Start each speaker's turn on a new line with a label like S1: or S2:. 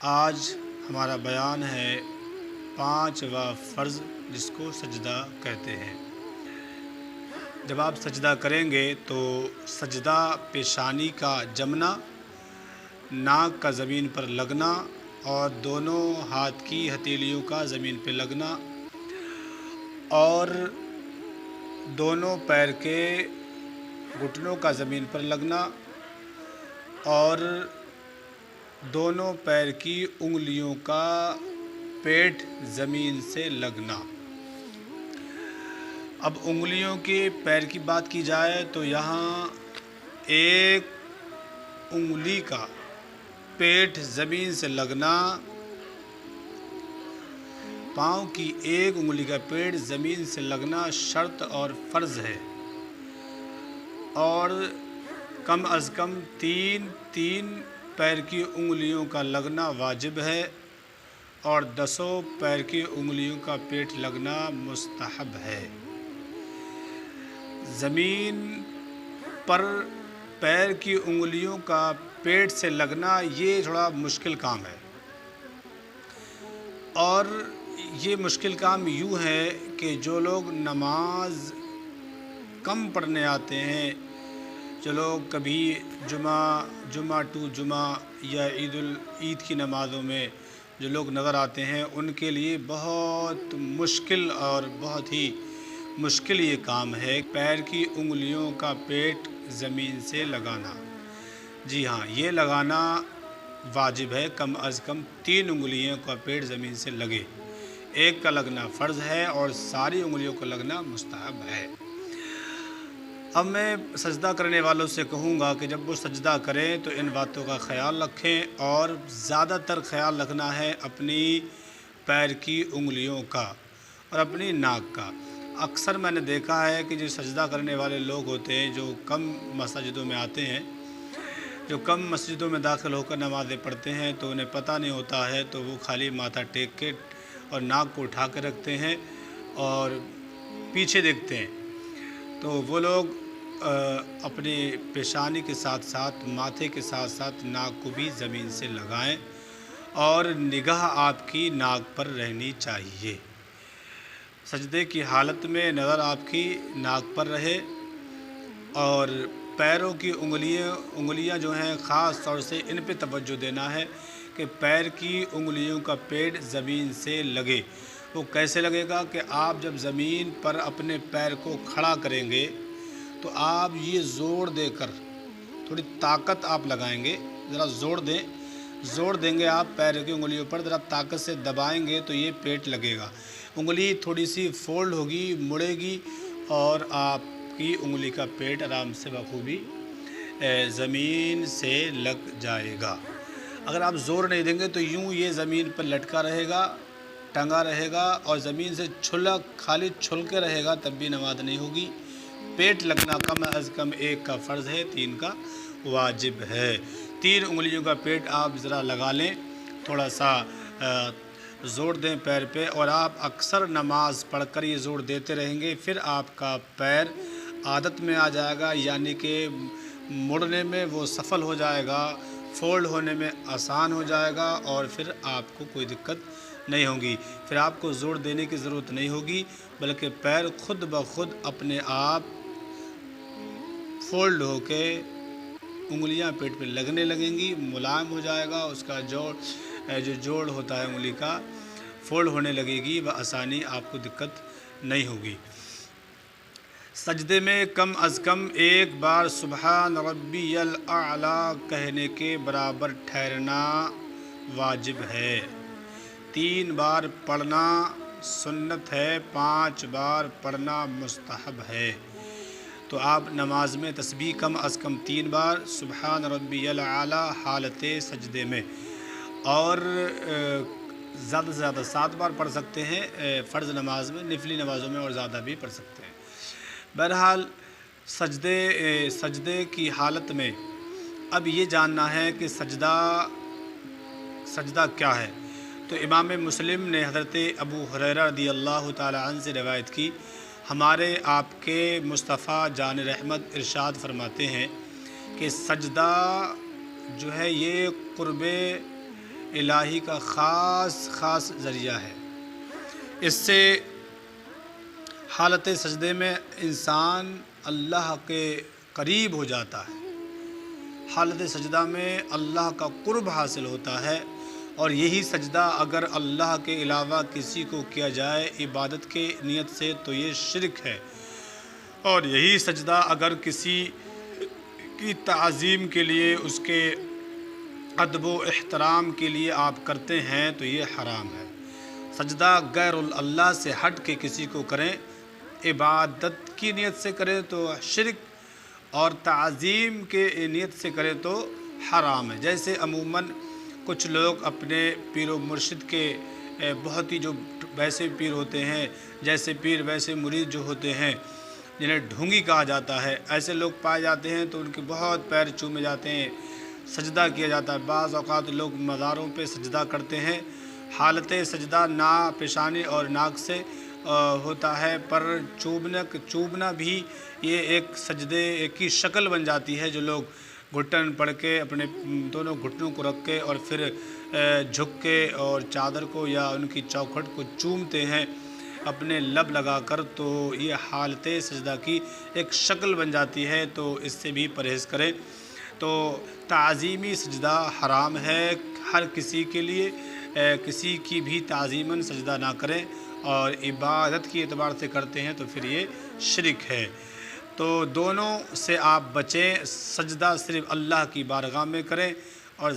S1: آج ہمارا بیان ہے پانچواں فرض جس کو سجدہ کہتے ہیں۔ جب آپ سجدہ کریں گے تو سجدہ پیشانی کا جمنا، ناک کا زمین پر لگنا اور دونوں ہاتھ کی ہتھیلیوں کا زمین پہ لگنا اور دونوں پیر کے گھٹنوں کا زمین پر لگنا اور دونوں پیر کی انگلیوں کا پیٹھ زمین سے لگنا۔ اب انگلیوں کے پیر کی بات کی جائے تو یہاں ایک انگلی کا پیٹھ زمین سے لگنا، پاؤں کی ایک انگلی کا پیٹھ زمین سے لگنا شرط اور فرض ہے، اور کم از کم تین پیر کی انگلیوں کا لگنا واجب ہے اور 10 پیر کی انگلیوں کا پیٹھ لگنا مستحب ہے۔ زمین پر پیر کی انگلیوں کا پیٹھ سے لگنا یہ تھوڑا مشکل کام ہے، اور یہ مشکل کام یوں ہے کہ جو لوگ نماز کم پڑھنے آتے ہیں، جو لوگ کبھی جمعہ ٹو جمعہ یا عید کی نمازوں میں جو لوگ نظر آتے ہیں، ان کے لیے بہت مشکل اور بہت ہی مشکل یہ کام ہے پیر کی انگلیوں کا پیٹھ زمین سے لگانا۔ جی ہاں، یہ لگانا واجب ہے، کم از کم 3 انگلیوں کا پیٹھ زمین سے لگے۔ ایک کا لگنا فرض ہے اور ساری انگلیوں کا لگنا مستحب ہے۔ اب میں سجدہ کرنے والوں سے کہوں گا کہ جب وہ سجدہ کریں تو ان باتوں کا خیال رکھیں، اور زیادہ تر خیال رکھنا ہے اپنی پیر کی انگلیوں کا اور اپنی ناک کا۔ اکثر میں نے دیکھا ہے کہ جو سجدہ کرنے والے لوگ ہوتے ہیں، جو کم مساجدوں میں آتے ہیں، جو کم مسجدوں میں داخل ہو کر نمازیں پڑھتے ہیں، تو انہیں پتہ نہیں ہوتا ہے، تو وہ خالی ماتھا ٹیک کے اور ناک کو اٹھا کے رکھتے ہیں اور پیچھے دیکھتے ہیں۔ تو وہ لوگ اپنے پیشانی کے ساتھ ساتھ ماتھے کے ساتھ ساتھ ناک کو بھی زمین سے لگائیں، اور نگاہ آپ کی ناک پر رہنی چاہیے۔ سجدے کی حالت میں نظر آپ کی ناک پر رہے، اور پیروں کی انگلیاں جو ہیں خاص طور سے ان پہ توجہ دینا ہے کہ پیر کی انگلیوں کا پیٹھ زمین سے لگے۔ وہ کیسے لگے گا کہ آپ جب زمین پر اپنے پیر کو کھڑا کریں گے تو آپ یہ زور دے کر تھوڑی طاقت آپ لگائیں گے، ذرا زور دیں گے آپ پیر کی انگلیوں پر، ذرا طاقت سے دبائیں گے تو یہ پیٹھ لگے گا۔ انگلی تھوڑی سی فولڈ ہوگی، مڑے گی، اور آپ کی انگلی کا پیٹھ آرام سے بخوبی زمین سے لگ جائے گا۔ اگر آپ زور نہیں دیں گے تو یوں یہ زمین پر لٹکا رہے گا، ٹنگا رہے گا، اور زمین سے خالی چھل کے رہے گا، تب بھی نماز نہیں ہوگی۔ پیٹھ لگنا کم از کم 1 کا فرض ہے، 3 کا واجب ہے۔ 3 انگلیوں کا پیٹھ آپ ذرا لگا لیں، تھوڑا سا زور دیں پیر پہ، اور آپ اکثر نماز پڑھ کر یہ زور دیتے رہیں گے، پھر آپ کا پیر عادت میں آ جائے گا، یعنی کہ مڑنے میں وہ سفل ہو جائے گا، فولڈ ہونے میں آسان ہو جائے گا، اور پھر آپ کو کوئی دقت نہیں ہوگی۔ پھر آپ کو زور دینے کی ضرورت نہیں ہوگی، بلکہ پیر خود بخود اپنے آپ فولڈ ہو کے انگلیاں پیٹ پہ لگنے لگیں گی، ملائم ہو جائے گا، اس کا جو جوڑ ہوتا ہے انگلی کا فولڈ ہونے لگے گی، وہ آسانی آپ کو دقت نہیں ہوگی۔ سجدے میں کم از کم 1 بار سبحان ربی الاعلی کہنے کے برابر ٹھہرنا واجب ہے۔ 3 بار پڑھنا سنت ہے، 5 بار پڑھنا مستحب ہے۔ تو آپ نماز میں تسبیح کم از کم 3 بار، سبحان ربی الاعلی حالت سجدے میں، اور زیادہ سے زیادہ 7 بار پڑھ سکتے ہیں فرض نماز میں، نفلی نمازوں میں اور زیادہ بھی پڑھ سکتے ہیں۔ بہرحال سجدے کی حالت میں اب یہ جاننا ہے کہ سجدہ کیا ہے۔ تو امام مسلم نے حضرت ابو ہریرہ رضی اللہ تعالی عنہ سے روایت کی، ہمارے آپ کے مصطفیٰ جان رحمت ارشاد فرماتے ہیں کہ سجدہ جو ہے یہ قرب الہی کا خاص ذریعہ ہے۔ اس سے حالت سجدے میں انسان اللہ کے قریب ہو جاتا ہے، حالت سجدہ میں اللہ کا قرب حاصل ہوتا ہے، اور یہی سجدہ اگر اللہ کے علاوہ کسی کو کیا جائے عبادت کے نیت سے تو یہ شرک ہے، اور یہی سجدہ اگر کسی کی تعظیم کے لیے، اس کے ادب و احترام کے لیے آپ کرتے ہیں تو یہ حرام ہے۔ سجدہ غیر اللہ سے ہٹ کے کسی کو کریں، عبادت کی نیت سے کریں تو شرک، اور تعظیم کے نیت سے کریں تو حرام ہے۔ جیسے عموماً کچھ لوگ اپنے پیر و مرشد کے بہت ہی جو ویسے پیر ہوتے ہیں، جیسے پیر ویسے مرید جو ہوتے ہیں، جنہیں ڈھونگی کہا جاتا ہے، ایسے لوگ پائے جاتے ہیں تو ان کے بہت پیر چومے جاتے ہیں، سجدہ کیا جاتا ہے۔ بعض اوقات لوگ مزاروں پہ سجدہ کرتے ہیں، حالت سجدہ پیشانی اور ناک سے ہوتا ہے، پر چوبنا بھی یہ ایک سجدے کی شکل بن جاتی ہے۔ جو لوگ گھٹن پڑھ کے اپنے دونوں گھٹنوں کو رکھ کے اور پھر جھک کے اور چادر کو یا ان کی چوکھٹ کو چومتے ہیں اپنے لب لگا کر، تو یہ حالت سجدہ کی ایک شکل بن جاتی ہے، تو اس سے بھی پرہیز کریں۔ تو تعظیمی سجدہ حرام ہے، ہر کسی کے لیے کسی کی بھی تعظیماً سجدہ نہ کریں، اور عبادت کی اعتبار سے کرتے ہیں تو پھر یہ شرک ہے۔ تو دونوں سے آپ بچیں، سجدہ صرف اللہ کی بارگاہ میں کریں، اور